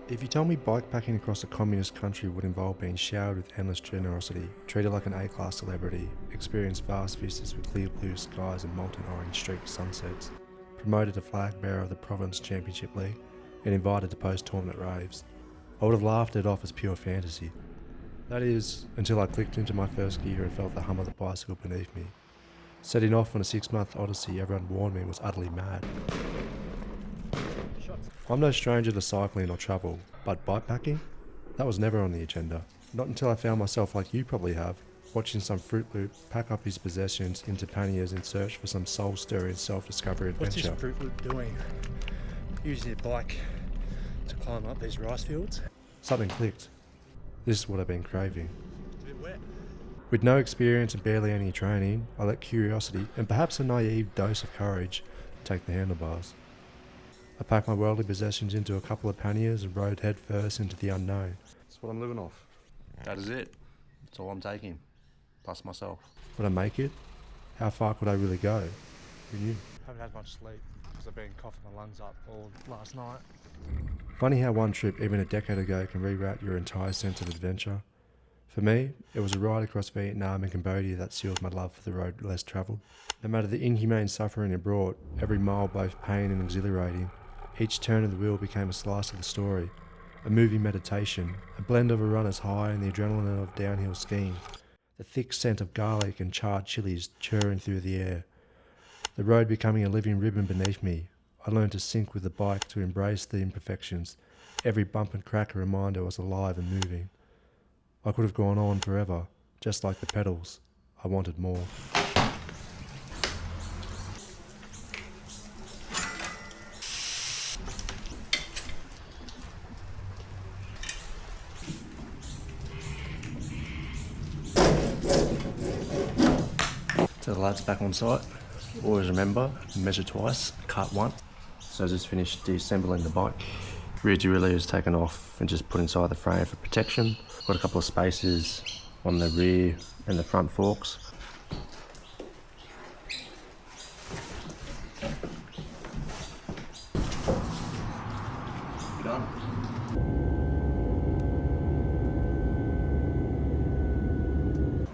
If you tell me bikepacking across a communist country would involve being showered with endless generosity, treated like an A-class celebrity, experience vast vistas with clear blue skies and molten-orange streaked sunsets, promoted to flag bearer of the Province Championship League, and invited to post-tournament raves, I would have laughed it off as pure fantasy. That is, until I clicked into my first gear and felt the hum of the bicycle beneath me. Setting off on a 6-month odyssey everyone warned me was utterly mad. I'm no stranger to cycling or travel, but bikepacking? That was never on the agenda. Not until I found myself, like you probably have, watching some Fruit Loop pack up his possessions into panniers in search for some soul-stirring self-discovery adventure. What's this Fruit Loop doing? Using a bike to climb up these rice fields? Something clicked. This is what I've been craving. It's a bit wet. With no experience and barely any training, I let curiosity, and perhaps a naive dose of courage, take the handlebars. I packed my worldly possessions into a couple of panniers and rode head first into the unknown. That's what I'm living off. That is it. That's all I'm taking. Plus myself. Would I make it? How far could I really go? Who knew? Haven't had much sleep because I've been coughing my lungs up all last night. Funny how one trip even a decade ago can reroute your entire sense of adventure. For me, it was a ride across Vietnam and Cambodia that sealed my love for the road less travelled. No matter the inhumane suffering it brought, every mile both pain and exhilarating. Each turn of the wheel became a slice of the story, a moving meditation, a blend of a runner's high and the adrenaline of downhill skiing, the thick scent of garlic and charred chilies churring through the air. The road becoming a living ribbon beneath me, I learned to sync with the bike, to embrace the imperfections. Every bump and crack a reminder I was alive and moving. I could have gone on forever, just like the pedals. I wanted more. So the lads back on site. Always remember, measure twice, cut one. So I just finished deassembling the bike. Rear derailleur is taken off and just put inside the frame for protection. Got a couple of spaces on the rear and the front forks. You're done.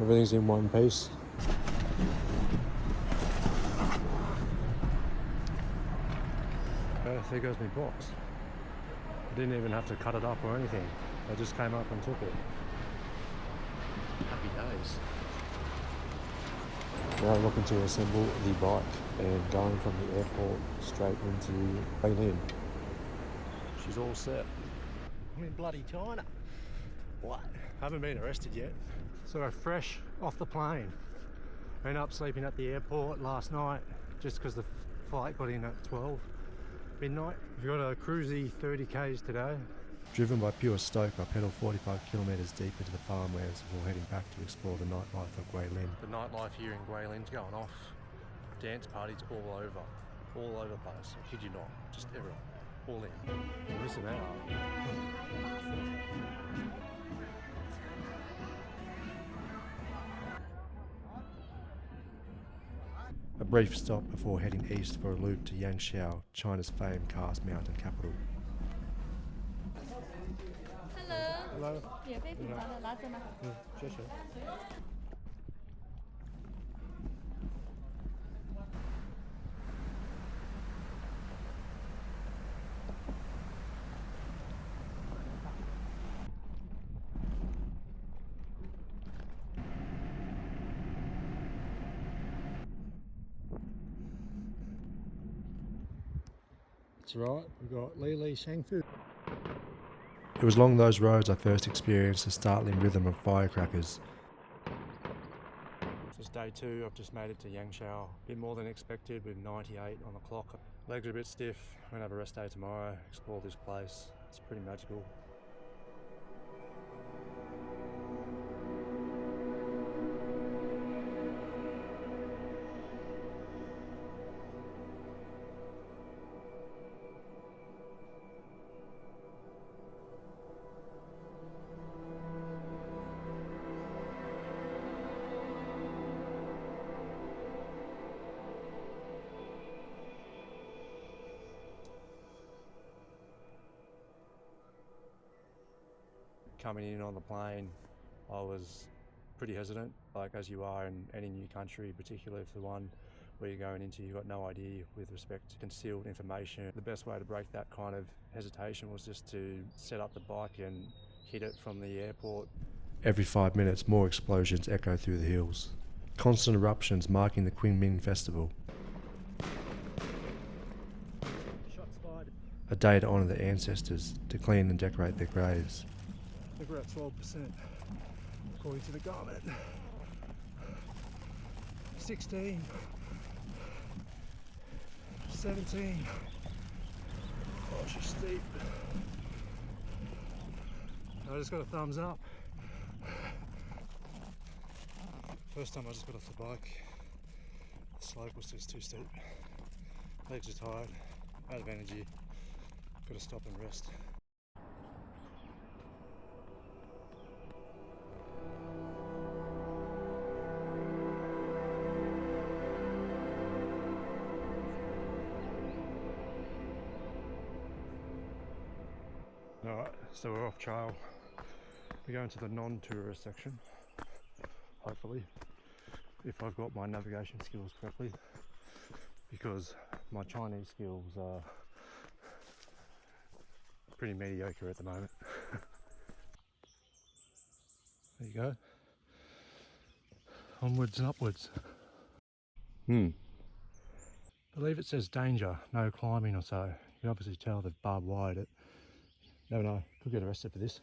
Everything's in one piece. There goes my box. I didn't even have to cut it up or anything. I just came up and took it. Happy days. Now I'm looking to assemble the bike and going from the airport straight into Guilin. She's all set. I'm in bloody China. What? Haven't been arrested yet. So fresh off the plane. Ended up sleeping at the airport last night just because the flight got in at 12 midnight. We've got a cruisy 30 k's today. Driven by pure stoke, I pedal 45 kilometres deep into the farmlands before heading back to explore the nightlife of Guilin. The nightlife here in Guilin's going off. Dance parties all over the place. I kid you not, just everyone, all in. Listen out. A brief stop before heading east for a loop to Yangshuo, China's famed karst mountain capital. Hello. 免费品尝的拿走吗？谢谢。That's right, we've got Li Shangfu. It was along those roads I first experienced the startling rhythm of firecrackers. This is day 2, I've just made it to Yangshuo. A bit more than expected with 98 on the clock. Legs are a bit stiff, I'm gonna have a rest day tomorrow, explore this place. It's pretty magical. coming in on the plane, I was pretty hesitant, like as you are in any new country, particularly if the one where you're going into, you've got no idea with respect to concealed information. The best way to break that kind of hesitation was just to set up the bike and hit it from the airport. Every 5 minutes, more explosions echo through the hills. Constant eruptions marking the Qingming festival. Shots fired. A day to honour their ancestors, to clean and decorate their graves. I think we're at 12%, according to the garment. 16. 17. Oh, she's steep. I just got a thumbs up. First time I just got off the bike, the slope was just too steep. Legs are tired, out of energy, got to stop and rest. Alright, so we're off trail. We're going to the non-tourist section, hopefully, if I've got my navigation skills correctly, because my Chinese skills are pretty mediocre at the moment. There you go. Onwards and upwards. I believe it says danger, no climbing or so. You can obviously tell they've barbed wired it. Never know, could get arrested for this.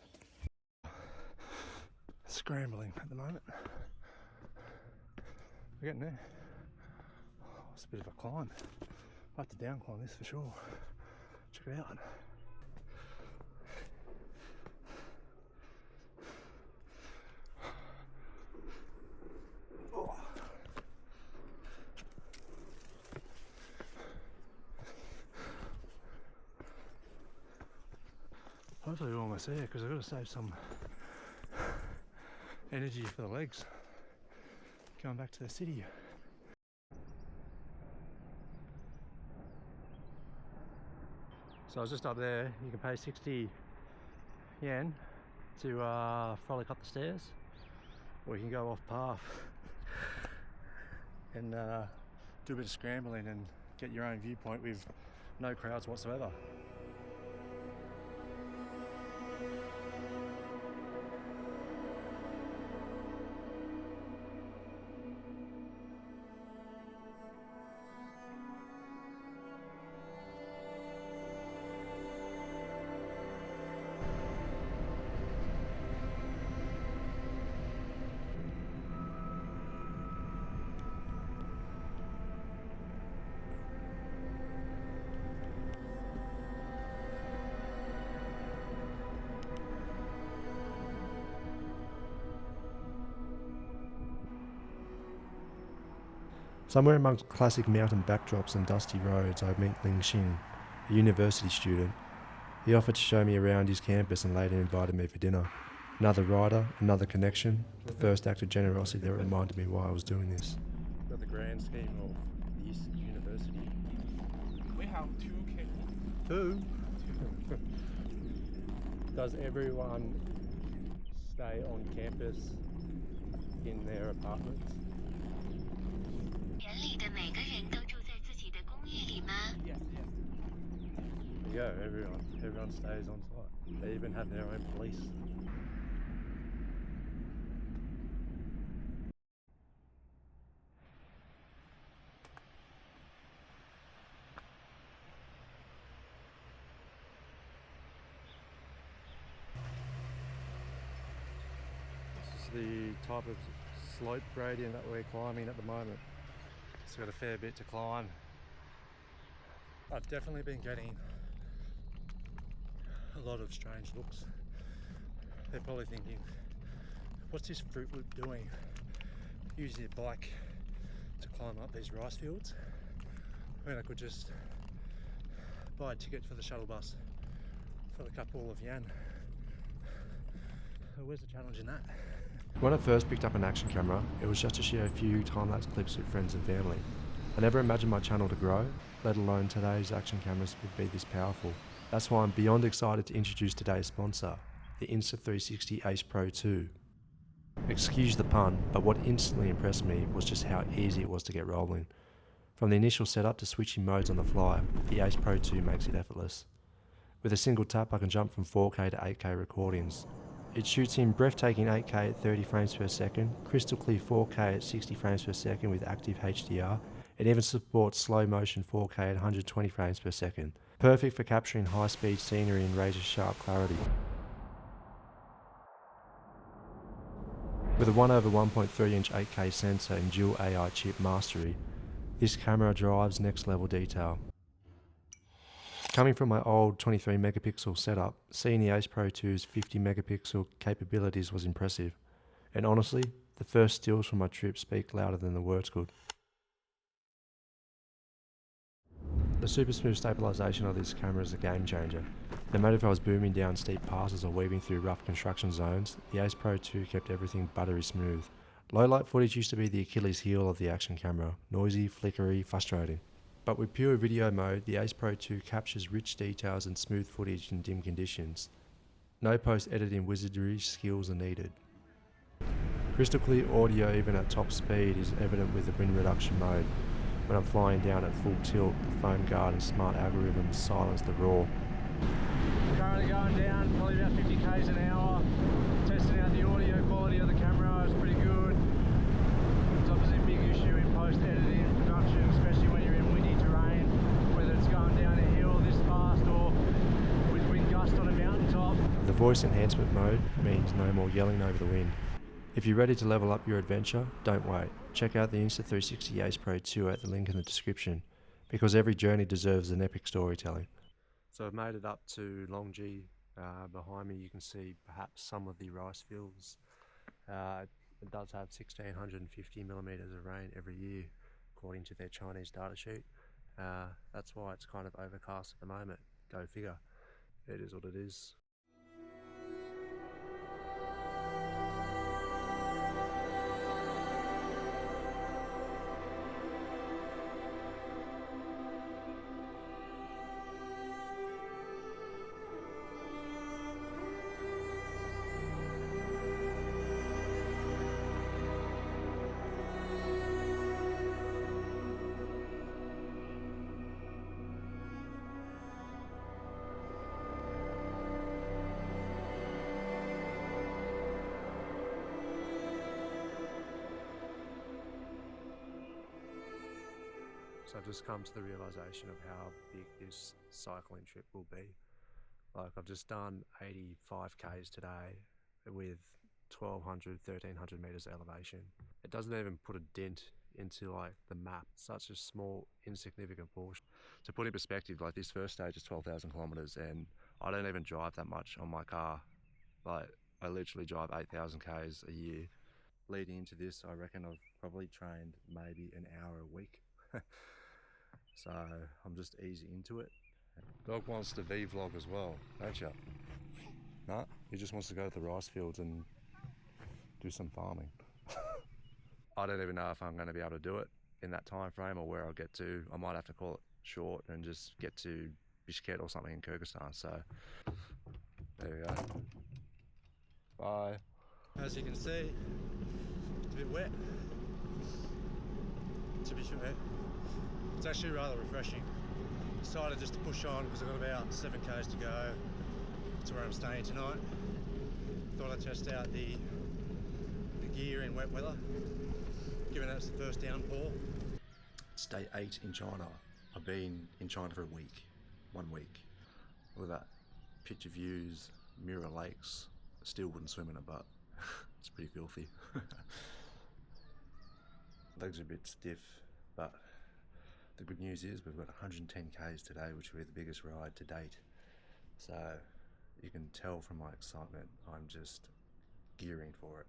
Scrambling at the moment. We're getting there. Oh, it's a bit of a climb. I have to down climb this for sure. Check it out. Oh. Hopefully we're almost there, because I've got to save some energy for the legs going back to the city. So I was just up there. You can pay 60 yen to frolic up the stairs, or you can go off path and do a bit of scrambling and get your own viewpoint with no crowds whatsoever. Somewhere amongst classic mountain backdrops and dusty roads, I meet Longji, a university student. He offered to show me around his campus and later invited me for dinner. Another rider, another connection, the first act of generosity that reminded me why I was doing this. Got the grand scheme of this university. We have 2K. Two? Does everyone stay on campus in their apartments? Yes, yes. There you go, everyone stays on site. They even have their own police. This is the type of slope gradient that we're climbing at the moment. It's got a fair bit to climb. I've definitely been getting a lot of strange looks. They're probably thinking, what's this Fruit Loop doing? Using a bike to climb up these rice fields, when I could just buy a ticket for the shuttle bus for a couple of yen. Where's the challenge in that? When I first picked up an action camera, it was just to share a few time-lapse clips with friends and family. I never imagined my channel to grow, let alone today's action cameras would be this powerful. That's why I'm beyond excited to introduce today's sponsor, the Insta360 Ace Pro 2. Excuse the pun, but what instantly impressed me was just how easy it was to get rolling. From the initial setup to switching modes on the fly, the Ace Pro 2 makes it effortless. With a single tap I can jump from 4K to 8K recordings. It shoots in breathtaking 8K at 30 frames per second, crystal clear 4K at 60 frames per second with active HDR. It even supports slow motion 4K at 120 frames per second. Perfect for capturing high speed scenery and razor sharp clarity. With a 1/1.3 inch 8K sensor and dual AI chip mastery, this camera drives next level detail. Coming from my old 23 megapixel setup, seeing the Ace Pro 2's 50 megapixel capabilities was impressive. And honestly, the first stills from my trip speak louder than the words could. The super smooth stabilisation of this camera is a game changer. No matter if I was booming down steep passes or weaving through rough construction zones, the Ace Pro 2 kept everything buttery smooth. Low light footage used to be the Achilles heel of the action camera, noisy, flickery, frustrating. But with pure video mode, the Ace Pro 2 captures rich details and smooth footage in dim conditions. No post-editing wizardry skills are needed. Crystal clear audio even at top speed is evident with the wind reduction mode. When I'm flying down at full tilt, the foam guard and smart algorithms silence the roar. Currently going down probably about 50 k's an hour, testing out the audio quality of the camera. It's pretty good. It's obviously a big issue in post-editing production, especially when you're in windy terrain, whether it's going down a hill this fast or with wind gust on a mountaintop. The voice enhancement mode means no more yelling over the wind. If you're ready to level up your adventure, don't wait. Check out the Insta360 Ace Pro 2 at the link in the description, because every journey deserves an epic storytelling. So I've made it up to Longji. Behind me you can see perhaps some of the rice fields. It does have 1650 millimeters of rain every year, according to their Chinese data sheet. That's why it's kind of overcast at the moment. Go figure. It is what it is. So I've just come to the realisation of how big this cycling trip will be. Like, I've just done 85 k's today with 1200, 1300 metres elevation. It doesn't even put a dent into like the map, such a small insignificant portion. To put in perspective, like this first stage is 12,000 kilometres and I don't even drive that much on my car. Like, I literally drive 8,000 k's a year. Leading into this, I reckon I've probably trained maybe an hour a week. So I'm just easy into it. Dog wants to vlog as well, don't you? Nah, he just wants to go to the rice fields and do some farming. I don't even know if I'm going to be able to do it in that time frame or where I'll get to. I might have to call it short and just get to Bishkek or something in Kyrgyzstan. So there we go. Bye. As you can see, it's a bit wet. To be fair, it's actually rather refreshing. Decided just to push on because I've got about 7 k's to go to where I'm staying tonight. Thought I'd test out the gear in wet weather, given that it's the first downpour. It's day 8 in China. I've been in China for a week. 1 week. Look at that. Picture views, mirror lakes. Still wouldn't swim in it, but it's pretty filthy. Legs are a bit stiff, but the good news is we've got 110 k's today, which will be the biggest ride to date. So you can tell from my excitement, I'm just gearing for it.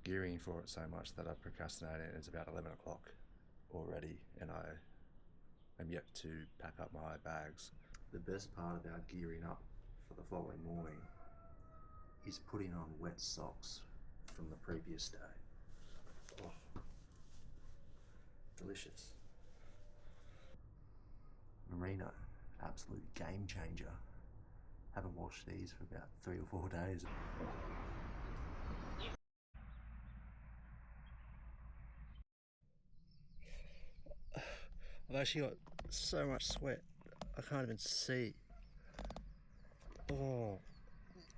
Gearing for it so much that I've procrastinated and it's about 11 o'clock already and I am yet to pack up my bags. The best part about gearing up for the following morning is putting on wet socks from the previous day. Oh, delicious. Merino, absolute game changer. Haven't washed these for about 3 or 4 days. I've actually got so much sweat, I can't even see. Oh,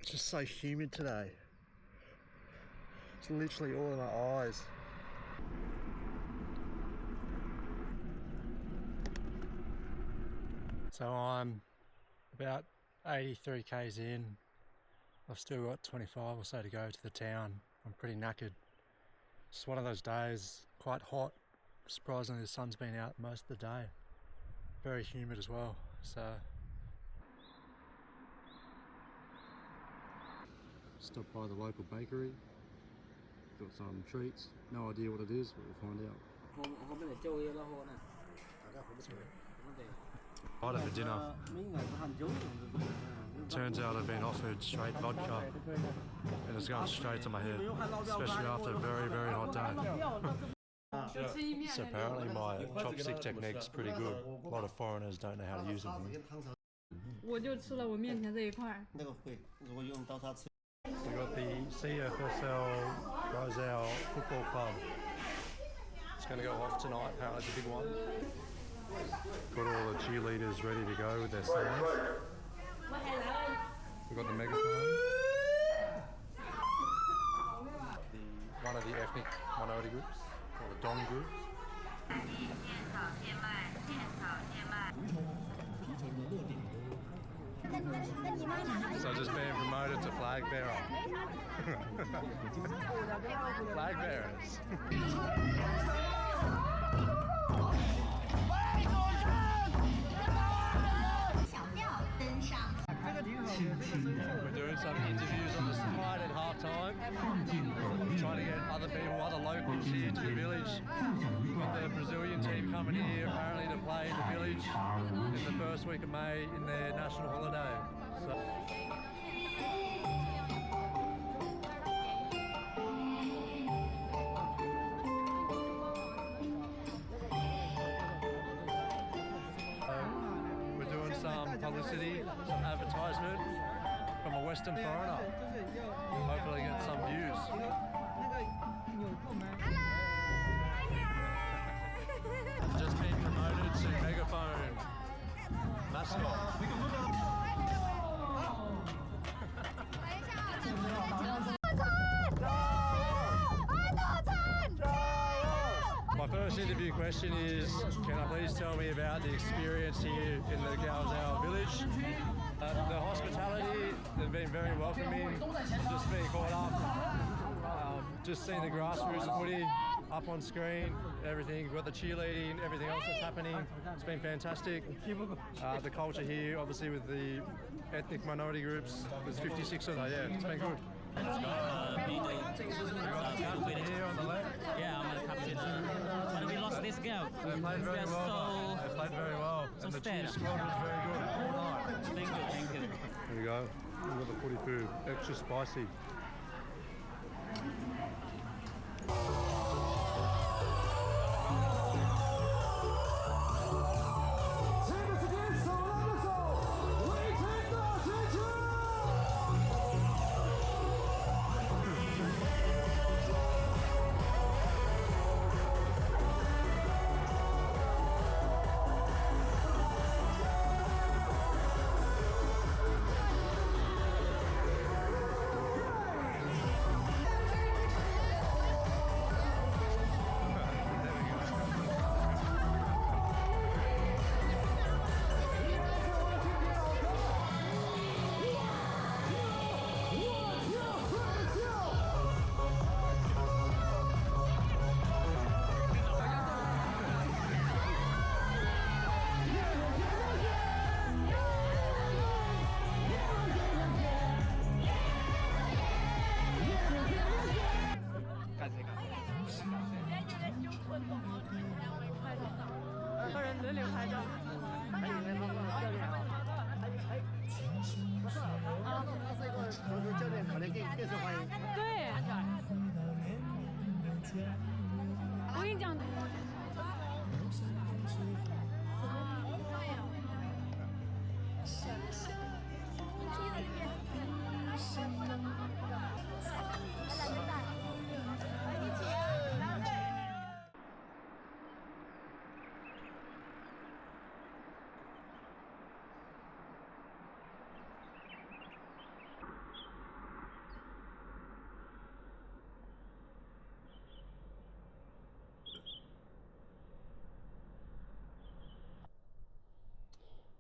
it's just so humid today. It's literally all in my eyes. So I'm about 83 k's in. I've still got 25 or so to go to the town. I'm pretty knackered. It's one of those days, quite hot. Surprisingly, the sun's been out most of the day. Very humid as well. So stopped by the local bakery. Got some treats. No idea what it is, but we'll find out. Right for dinner. Turns out I've been offered straight vodka and it's going straight to my head, especially after a very, very hot day. So apparently my chopstick technique's pretty good. A lot of foreigners don't know how to use them here. 我就吃了我面前这一块。 We got the CFSL Guizhou Football Club. It's going to go off tonight, apparently it's a big one. Got all the cheerleaders ready to go with their signs. We've got the megaphone. One of the ethnic minority groups, or the Dong group. So just being promoted to flag bearer. Flag bearers. We're doing some interviews on the side at half time. Trying to get other people, other locals here to the village. Got the Brazilian team coming here apparently to play in the village in the first week of May in their national holiday. So we're doing some publicity, some advertisement from a Western foreigner. Hopefully get some views. Just been promoted to megaphone mascot. My first interview question is, can I please tell me about the experience here in the Guizhou village? The hospitality, they've been very welcoming, just being caught up, just seeing the grassroots footy up on screen, everything, we've got the cheerleading, everything else that's happening, it's been fantastic. The culture here, obviously with the ethnic minority groups, there's 56 of them, yeah, it's been good. Here on the left. Yeah, I'm the captain. But we lost this game. They played very well. They played very well. And the cheer squad was very good all night. Thank you, thank you. There you go. We've got the footy food. Extra spicy.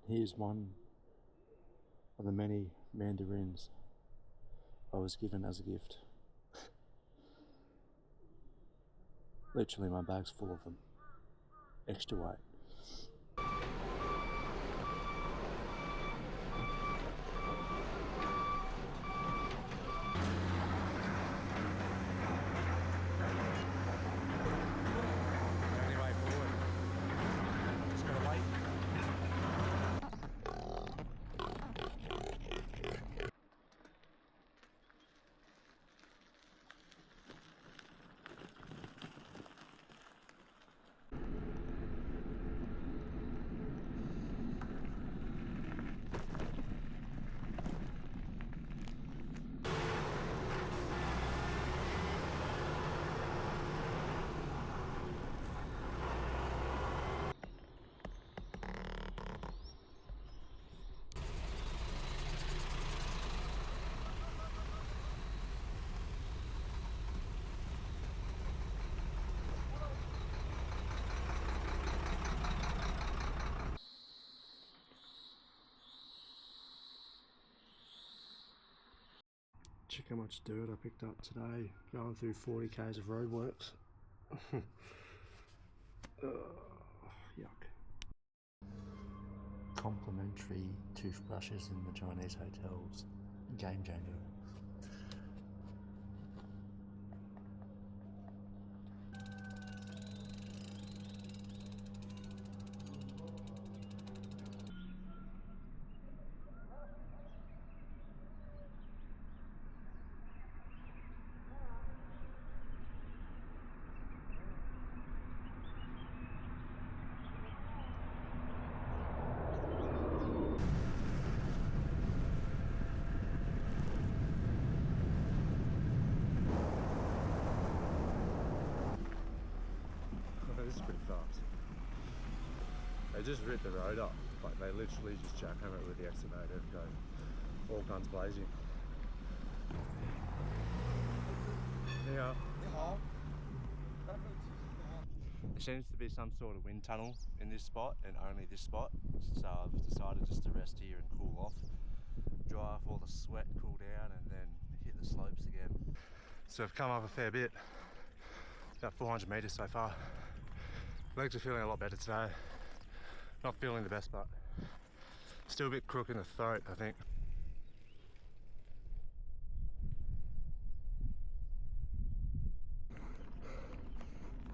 Here's one of the many mandarins I was given as a gift. Literally my bag's full of them. Extra weight. Check how much dirt I picked up today going through 40 k's of roadworks. Yuck. Complimentary toothbrushes in the Chinese hotels. Game changer. This is pretty fast. They just ripped the road up. Like they literally just jackhammer it with the excavator and go all guns blazing. Yeah. There seems to be some sort of wind tunnel in this spot and only this spot. So I've decided just to rest here and cool off. Dry off all the sweat, cool down and then hit the slopes again. So I've come up a fair bit. About 400 metres so far. Legs are feeling a lot better today. Not feeling the best, but still a bit crook in the throat, I think.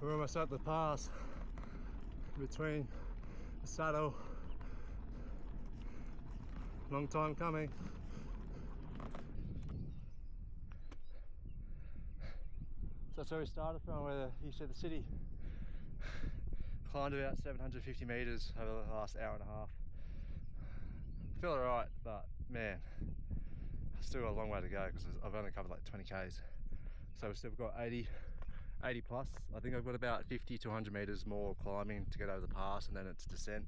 We're almost at the pass between the saddle. Long time coming. So that's where we started from, where you see the city. Climbed about 750 metres over the last hour and a half. I feel alright, but man, I've still got a long way to go because I've only covered like 20 k's. So we've still got 80 plus. I think I've got about 50 to 100 metres more climbing to get over the pass and then it's descent.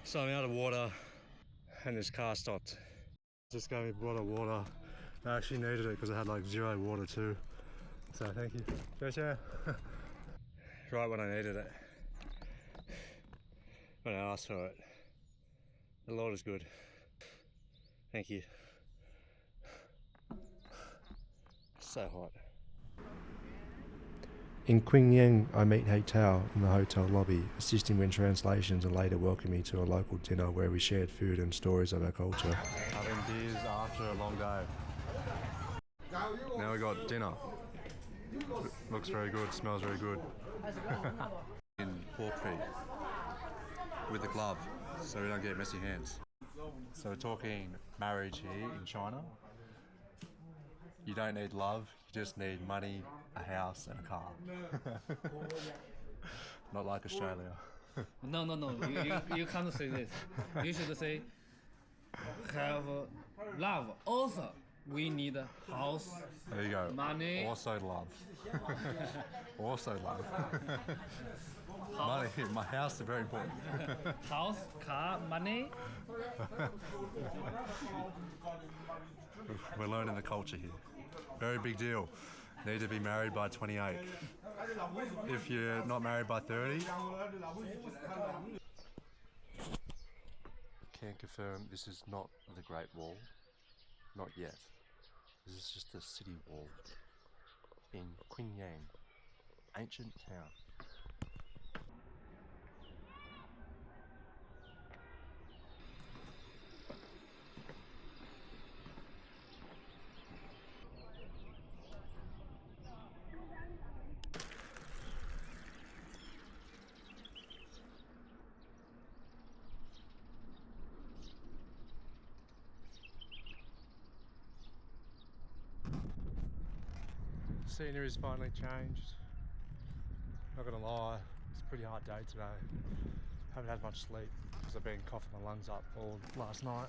So I'm out of water and this car stopped. Just gave me a bottle of water. I actually needed it because I had like zero water too. So thank you. Go. Right when I needed it. When I asked for it. The Lord is good. Thank you. So hot. In Qingyang, I meet Hei Tao in the hotel lobby, assisting with translations and later welcome me to a local dinner where we shared food and stories of our culture. Having beers after a long day. Now we got dinner. Looks very good, smells very good. In pork feet with a glove so we don't get messy hands. So we're talking marriage here in China. You don't need love, you just need money, a house and a car. Not like Australia. No. You can't say this. You should say have love also we need a house, There you go. money, Also love. Also love. Money. My house is very important. house, car, money. We're learning the culture here. Very big deal. Need to be married by 28. If you're not married by 30. Can confirm this is not the Great Wall. Not yet. This is just the city wall in Qingyang, ancient town. Scenery's finally changed. Not gonna lie, it's a pretty hard day today. Haven't had much sleep because I've been coughing my lungs up all last night.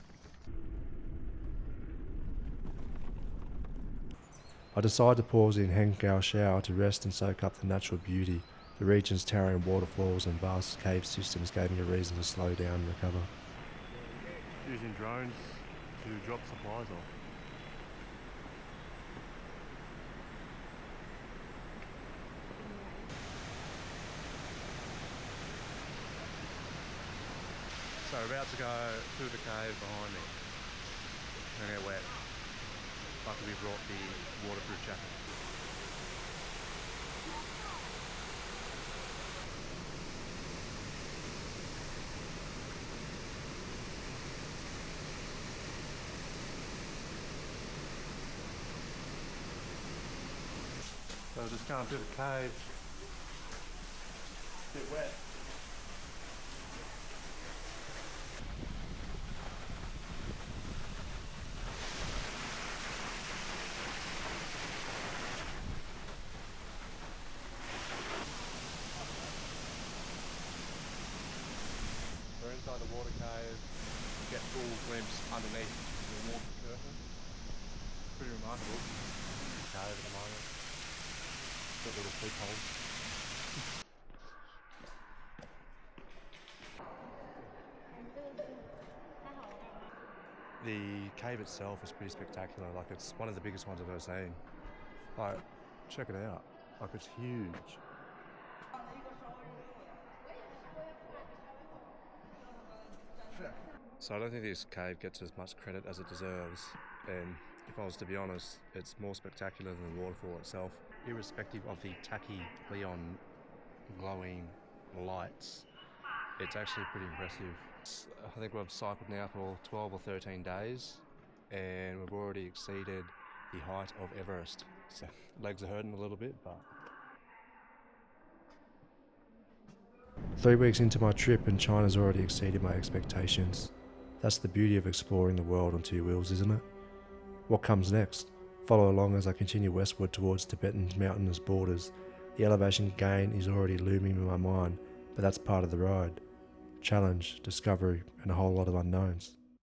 I decided to pause in Huangguoshu to rest and soak up the natural beauty. The region's towering waterfalls and vast cave systems gave me a reason to slow down and recover. Using drones to drop supplies off. So we're about to go through the cave behind me. We're gonna get wet. Luckily we brought the waterproof jacket. So we're just going through the cave. A bit wet. We're inside the water cave, get full glimpse underneath the water curtain. Pretty remarkable cave at the moment. Got little peepholes. The cave itself is pretty spectacular. Like, it's one of the biggest ones I've ever seen. Like, check it out. Like, it's huge. So I don't think this cave gets as much credit as it deserves, and if I was to be honest, it's more spectacular than the waterfall itself. Irrespective of the tacky neon glowing lights, it's actually pretty impressive. I think we've cycled now for 12 or 13 days, and we've already exceeded the height of Everest. So legs are hurting a little bit, but 3 weeks into my trip and China's already exceeded my expectations. That's the beauty of exploring the world on 2 wheels, isn't it? What comes next? Follow along as I continue westward towards Tibetan's mountainous borders. The elevation gain is already looming in my mind, but that's part of the ride. Challenge, discovery, and a whole lot of unknowns.